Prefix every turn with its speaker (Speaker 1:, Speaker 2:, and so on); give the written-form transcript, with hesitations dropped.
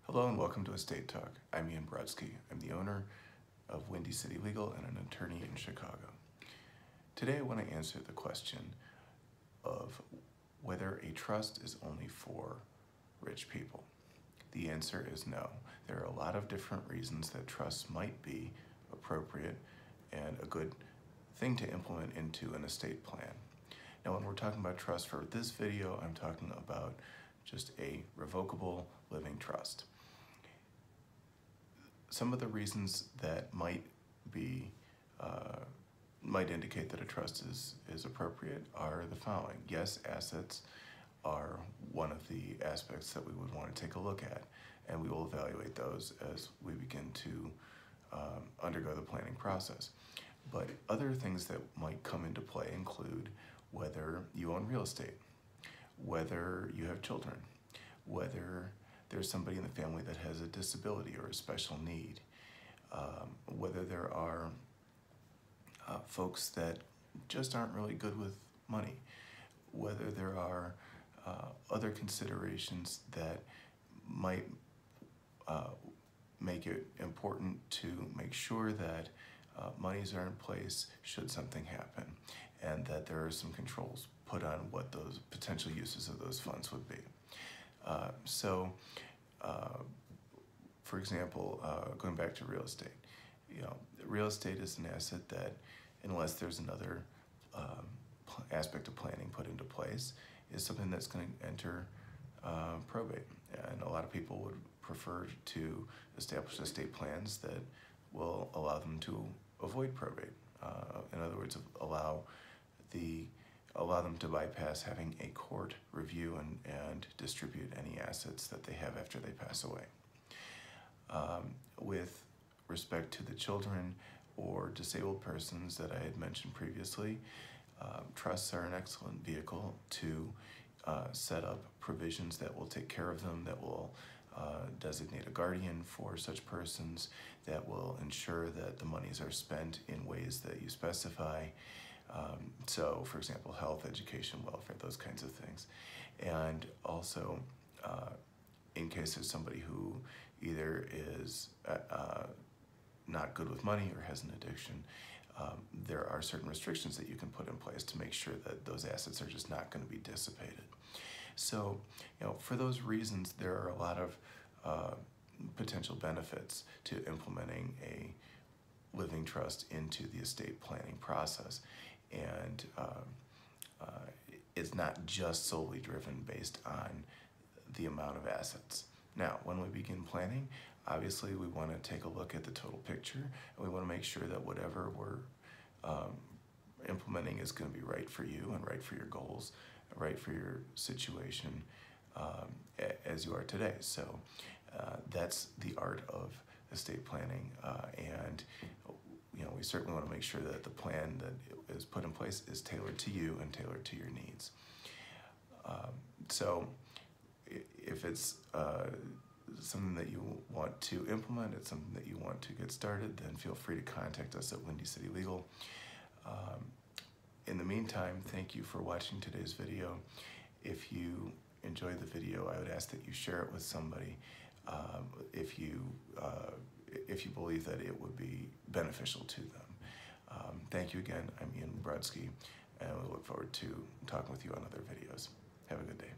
Speaker 1: Hello and welcome to Estate Talk. I'm Ian Brodsky. I'm the owner of Windy City Legal and an attorney in Chicago. Today I want to answer the question of whether a trust is only for rich people. The answer is no. There are a lot of different reasons that trusts might be appropriate and a good thing to implement into an estate plan. Now, when we're talking about trust for this video, I'm talking about just a revocable living trust. Some of the reasons that might indicate that a trust is appropriate are the following. Yes, assets are one of the aspects that we would want to take a look at, and we will evaluate those as we begin to undergo the planning process. But other things that might come into play include whether you own real estate, whether you have children, whether there's somebody in the family that has a disability or a special need, whether there are folks that just aren't really good with money, whether there are other considerations that might make it important to make sure that monies are in place should something happen, and that there are some controls put on what those potential uses of those funds would be. For example, going back to real estate, real estate is an asset that, unless there's another aspect of planning put into place, is something that's going to enter probate. And a lot of people would prefer to establish estate plans that will allow them to avoid probate. In other words, allow them to bypass having a court review and distribute any assets that they have after they pass away. With respect to the children or disabled persons that I had mentioned previously, trusts are an excellent vehicle to set up provisions that will take care of them, that will designate a guardian for such persons, that will ensure that the monies are spent in ways that you specify. So, for example, health, education, welfare, those kinds of things. And also, in case there's somebody who either is not good with money or has an addiction, there are certain restrictions that you can put in place to make sure that those assets are just not going to be dissipated. So, for those reasons, there are a lot of potential benefits to implementing a living trust into the estate planning process. And it's not just solely driven based on the amount of assets. Now, when we begin planning, obviously we want to take a look at the total picture, and we want to make sure that whatever we're implementing is going to be right for you and right for your goals, right for your situation as you are today. So that's the art of estate planning, and we certainly want to make sure that the plan that is put in place is tailored to you and tailored to your needs. So if it's something that you want to implement, it's something that you want to get started, then feel free to contact us at Windy City Legal. In the meantime, thank you for watching today's video. If you enjoyed the video, I would ask that you share it with somebody if you believe that it would be beneficial to them. Thank you again. I'm Ian Brodsky, and we look forward to talking with you on other videos. Have a good day.